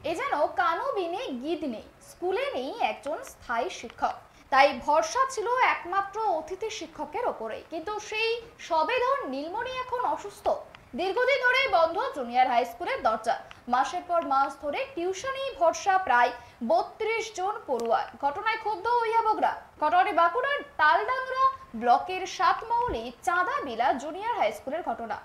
এ যেন কানো বিনে গীত নেই, স্কুলে নেই একজন স্থায়ী শিক্ষক। তাই ভরসা ছিল একমাত্র অতিথি শিক্ষকের ওপরে। কিন্তু সেই সবেধন নীলমণি এখন অসুস্থ। দীর্ঘদিন ধরে বন্ধ জুনিয়র হাই স্কুলের দরজা। মাসের পর মাস ধরে টিউশনি ভরসা প্রায় 32 জন পড়ুয়া। ঘটনায় ক্ষুব্ধ অভিভাবকরা। ঘটনাটি বাঁকুড়ার তালডাংরা ব্লকের সাতমৌলি চাঁদাবিলা জুনিয়র হাই স্কুলের ঘটনা।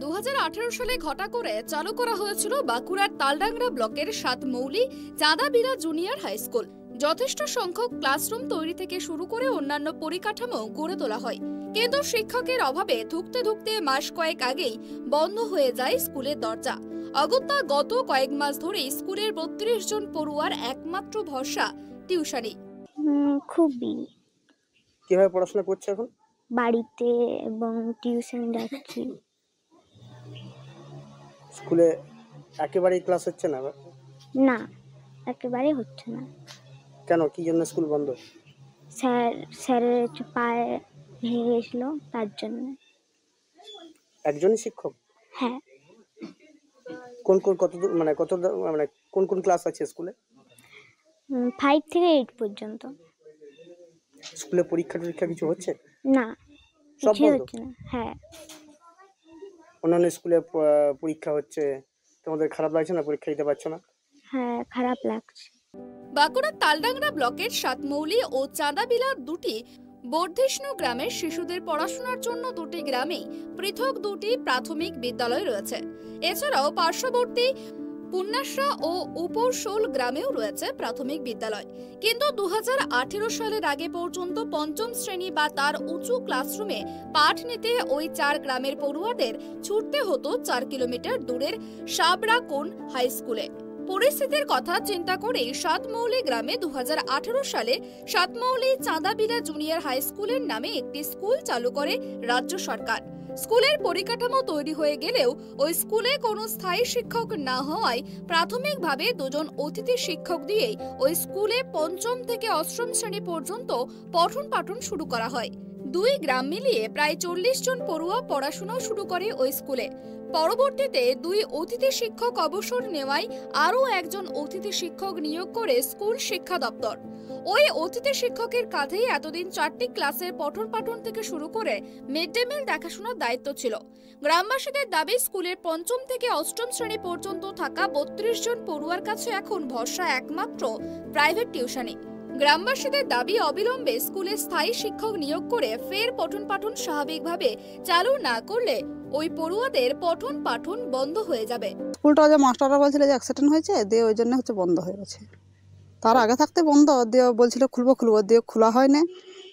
2018 সালে ঘটা করে চালু করা হয়েছিল বাঁকুড়ার তালডাংরা ব্লকের সাতমৌলি চাঁদাবিলা জুনিয়র হাই স্কুল। যথেষ্ট সংখ্যক ক্লাসরুম তৈরি থেকে শুরু করে অন্যান্য পরিকাঠামো গড়ে তোলা হয়, কিন্তু শিক্ষকের অভাবে ধুঁকতে ধুঁকতে মাস কয়েক আগেই বন্ধ হয়ে যায় স্কুলের দরজা। অগত্যা গত কয়েক মাস ধরে স্কুলের 32 জন পড়ুয়ার একমাত্র ভরসা টিউশনি। খুবই কিভাবে পড়াশোনা করছে এখন? বাড়িতে এবং টিউশন যাচ্ছি। স্কুলে একেবারেই ক্লাস হচ্ছে না? না, একেবারে হচ্ছে না। কেন, কি জন্য স্কুল বন্ধ? স্যারের একটু পায়ে ভেঙে গেছিল, তার জন্য। একজনই শিক্ষক? হ্যাঁ। কোন কোন ক্লাস আছে স্কুলে? 5 থেকে 8 পর্যন্ত। স্কুলে পরীক্ষা কিছু হচ্ছে না, সব কিছুই বন্ধ? হচ্ছে না। হ্যাঁ। অন্যান্য স্কুলে পরীক্ষা হচ্ছে, তোমাদের খারাপ লাগছে না? পরীক্ষা দিতে পারছো না? হ্যাঁ, খারাপ লাগছে। বাঁকুড়ার তালডাংরা ব্লকের সাতমৌলি ও চাঁদাবিলা দুটি বর্ধিষ্ণু গ্রামের শিশুদের পড়াশোনার জন্য দুটি গ্রামেই পৃথক দুটি প্রাথমিক বিদ্যালয় রয়েছে। এছাড়াও পার্শ্ববর্তী পুন্নাসরা ও উপরশোল গ্রামেও রয়েছে প্রাথমিক বিদ্যালয়। কিন্তু 2018 সালের আগে পর্যন্ত পঞ্চম শ্রেণী বা তার উঁচু ক্লাসরুমে পাঠ নিতে ওই 4 গ্রামের পড়ুয়াদের ছুটতে হতো 4 কিলোমিটার দূরের সাবরাকোন হাই স্কুলে। পরিস্থিতির কথা চিন্তা করে সাতমৌলি গ্রামে 2018 সালে সাতমৌলি চাঁদাবিলা জুনিয়র হাই স্কুলের নামে একটি স্কুল চালু করে রাজ্য সরকার। স্কুলের পরিকাঠামো তৈরি হয়ে গেলেও ওই স্কুলে কোনো স্থায়ী শিক্ষক না হওয়ায় প্রাথমিকভাবে 2 জন অতিথি শিক্ষক দিয়েই ওই স্কুলে পঞ্চম থেকে অষ্টম শ্রেণী পর্যন্ত পঠন পাঠন শুরু করা হয়। 2 গ্রাম মিলিয়ে প্রায় 40 জন পড়ুয়া পড়াশোনা শুরু করে ওই স্কুলে। পরবর্তীতে 2 অতিথি শিক্ষক অবসর নেওয়ায় আরও একজন অতিথি শিক্ষক নিয়োগ করে স্কুল শিক্ষা দপ্তর। ওই অতিথি শিক্ষকের কাঁধেই এতদিন 4টি ক্লাসের পঠন পাঠন থেকে শুরু করে মিড ডে মিল দেখাশোনার দায়িত্ব ছিল। গ্রামবাসীদের দাবি, স্কুলের পঞ্চম থেকে অষ্টম শ্রেণী পর্যন্ত থাকা 32 জন পড়ুয়ার কাছে এখন ভরসা একমাত্র প্রাইভেট টিউশনি। গ্রামবাসীদের দাবি, অবিলম্বে স্কুলে স্থায়ী শিক্ষক নিয়োগ করে ফের পঠন পাঠন স্বাভাবিকভাবে চালু না করলে ওই পড়ুয়াদের পঠন পাঠন বন্ধ হয়ে যাবে। স্কুলটা যে মাস্টাররা বলছিল যে অ্যাক্সিডেন্ট হয়েছে, দিয়ে ওই জন্য বন্ধ হয়ে গেছে। তার আগে থাকতে বন্ধ, দিয়ে বলছিল খুলবো, দিয়ে খোলা হয় না।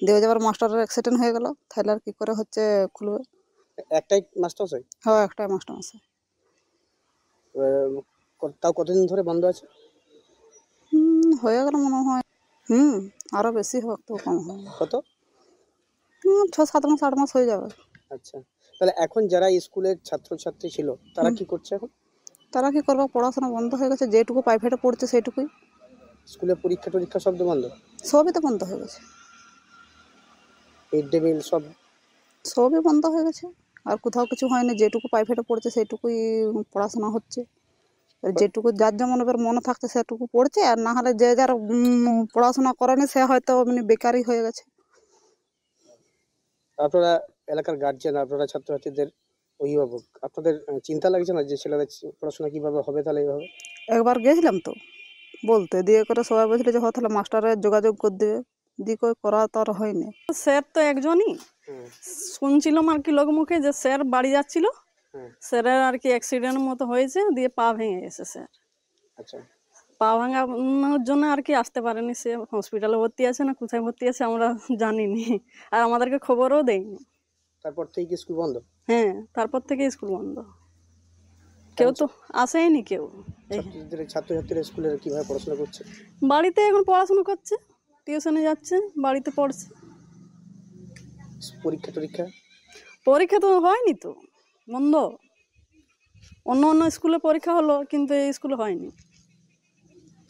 দিয়ে যাবার মাস্টারের অ্যাক্সিডেন্ট হয়ে গেল, তাহলে আর কি করে খুলবে? একটাই মাস্টার আছে? হ্যাঁ, একটাই মাস্টার আছে। তাও কতদিন ধরে বন্ধ আছে? হয়ে গেল মনে হয়। আরো বেশি হোক তো কম হয়। কত? 6-7 মাস 8 মাস হয়ে যাবে। আচ্ছা, তাহলে এখন যারা স্কুলের ছাত্রছাত্রী ছিল তারা কি করছে এখন? তারা কি করবে? পড়াশোনা বন্ধ হয়ে গেছে। যেটুকু প্রাইভেটে পড়ছে সেইটুকুই। স্কুলে পরীক্ষা সব তো বন্ধ? সবই তো বন্ধ হয়ে গেছে। মিড ডে মিল সবই বন্ধ হয়ে গেছে। আর কোথাও কিছু হয়নি। যেটুকু প্রাইভেটে পড়ছে সেইটুকুই পড়াশোনা হচ্ছে। যেটুকু যার যেমন এবার মনে থাকছে সেটুকু পড়ছে, আর না হলে যে যার পড়াশোনা করেনি সে হয়তো বেকারই হয়ে গেছে। আপনারা এলাকার গার্জিয়ান, আপনারা ছাত্রছাত্রীদের অভিভাবক, আপনাদের চিন্তা লাগছে না যে ছেলেদের পড়াশোনা কিভাবে হবে? তাহলে এইভাবে একবার গেছিলাম তো বলতে, দিয়ে করে সবাই বলছিল যে তাহলে মাস্টারের যোগাযোগ করে দেবে, দিয়ে করা তো আর হয়নি। স্যার তো একজনই শুনছিলাম আর কি লোক মুখে, যে স্যার বাড়ি যাচ্ছিল, স্যারের আর কি অ্যাক্সিডেন্টের মতো হয়েছে, দিয়ে পা ভেঙে গেছে স্যার। আচ্ছা, পা ভাঙানোর জন্য আর কি আসতে পারেনি। সে হসপিটালে ভর্তি আছে না কোথায় ভর্তি আছে আমরা জানিনি, আর আমাদেরকে খবরও দেয়নি। তারপর থেকে কি স্কুল বন্ধ? হ্যাঁ, তারপর থেকে স্কুল বন্ধ। কেউ তো আসেনি কেউ। ছাত্রছাত্রীরা স্কুলে কিভাবে পড়াশোনা করছে? বাড়িতে এখন পড়াশোনা করছে, টিউশনে যাচ্ছে, বাড়িতে পড়ছে। পরীক্ষা তো হয়নি, তো বন্ধ। অন্য স্কুলে পরীক্ষা হলো, কিন্তু এই স্কুলে হয়নি।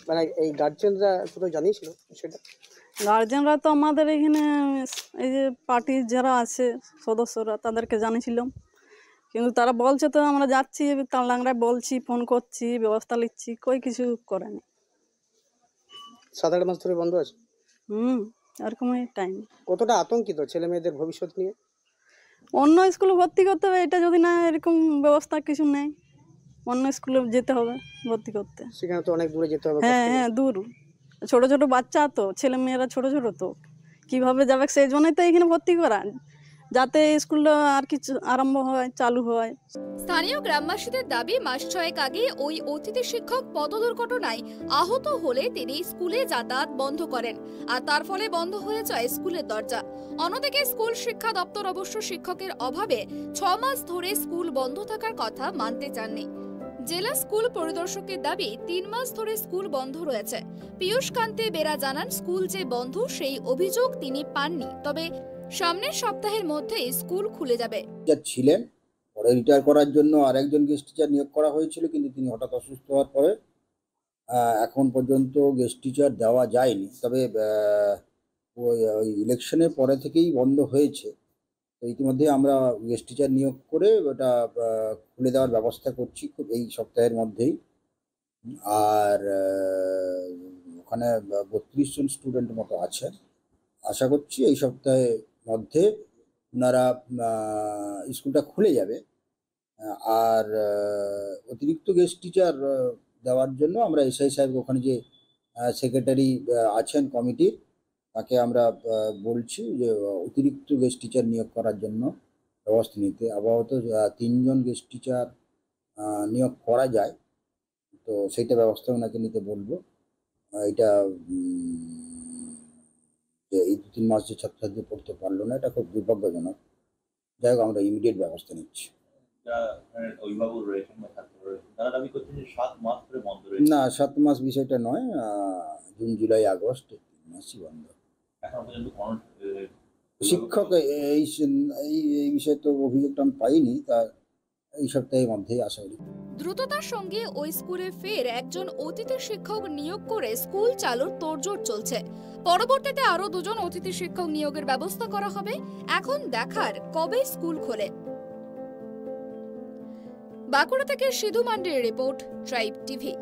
মানে এই গার্জিয়ানরা শুধু জানিয়েছিল সেটা? গার্জিয়ানরা তো আমাদের এখানে এই যে পার্টির যারা আছে সদস্যরা, তাদেরকে জানিয়েছিলাম, কিন্তু তারা বলছে তো আমরা যাচ্ছি তালডাংরায়, বলছি, ফোন করছি, ব্যবস্থা নিচ্ছি, কই কিছু করেনি। 7-8 মাস ধরে বন্ধ আছে। এরকমই টাইম। কতটা আতঙ্কিত ছেলে মেয়েদের ভবিষ্যৎ নিয়ে? অন্য স্কুলে ভর্তি করতে হবে, এটা যদি না এরকম ব্যবস্থা কিছু নেই, অন্য স্কুলে যেতে হবে ভর্তি করতে। সেখানে তো অনেক দূরে যেতে হবে। হ্যাঁ হ্যাঁ, দূর, ছোট ছোট বাচ্চা তো, ছেলে মেয়েরা ছোট ছোট তো, কিভাবে যাবে? সেই জন্যই তো এখানে ভর্তি করা, যাতে স্কুলটা আর কিছু আরম্ভ হয়, চালু হয়। স্থানীয় গ্রামবাসীদের দাবি, মাস 6 আগে ওই অতিথি শিক্ষক পথ দুর্ঘটনায় আহত হলে তিনি স্কুলে যাতায়াত বন্ধ করেন, আর তার ফলে বন্ধ হয়ে যায় স্কুলের দরজা। অন্যদিকে স্কুল শিক্ষা দপ্তর অবশ্য শিক্ষকের অভাবে 6 মাস ধরে স্কুল বন্ধ থাকার কথা মানতে চাননি। জেলা স্কুল পরিদর্শকের দাবি, 3 মাস ধরে স্কুল বন্ধ রয়েছে। পীযূষ কান্তি বেরা জানান, স্কুল যে বন্ধ সেই অভিযোগ তিনি পাননি, তবে সামনের সপ্তাহের মধ্যে স্কুল খুলে যাবে। ছিলেন, পরে রিটায়ার করার জন্য আরেকজন গেস্ট টিচার নিয়োগ করা হয়েছিল, কিন্তু তিনি হঠাৎ অসুস্থ হওয়ার পরে এখন পর্যন্ত গেস্ট টিচার দেওয়া যায়নি। তবে ওই ইলেকশনের পরে থেকেই বন্ধ হয়েছে। তো ইতিমধ্যে আমরা গেস্ট টিচার নিয়োগ করে ওটা খুলে দেওয়ার ব্যবস্থা করছি খুব এই সপ্তাহের মধ্যেই। আর ওখানে 32 জন স্টুডেন্ট মতো আছে। আশা করছি এই সপ্তাহের মধ্যে ওনারা স্কুলটা খুলে যাবে। আর অতিরিক্ত গেস্ট টিচার দেওয়ার জন্য আমরা এসআই সাহেব, ওখানে যে সেক্রেটারি আছেন কমিটির, তাকে আমরা বলছি যে অতিরিক্ত গেস্ট টিচার নিয়োগ করার জন্য ব্যবস্থা নিতে। আপাতত 3 জন গেস্ট টিচার নিয়োগ করা যায়, তো সেইটা ব্যবস্থা ওনাকে নিতে বলবো। এটা যে এই 2-3 মাস যে ছাত্রছাত্রী পড়তে পারলো না, এটা খুব দুর্ভাগ্যজনক। যাই হোক, আমরা ইমিডিয়েট ব্যবস্থা নিচ্ছি। না, 7 মাস বিষয়টা নয়, জুন, জুলাই, আগস্ট 3 মাসই বন্ধ। শিক্ষক এই বিষয়ে তো অভিযোগটা আমি পাইনি, তা এই সপ্তাহের মধ্যেই আশা করি। দ্রুততার সঙ্গে ওই স্কুলে ফের একজন অতিথি শিক্ষক নিয়োগ করে স্কুল চালুর তোড়জোড় চলছে। পরবর্তীতে আরো 2 জন অতিথি শিক্ষক নিয়োগের ব্যবস্থা করা হবে। এখন দেখার কবে স্কুল খোলে। বাঁকুড়া থেকে সিধু মান্ডির রিপোর্ট, ট্রাইব টিভি।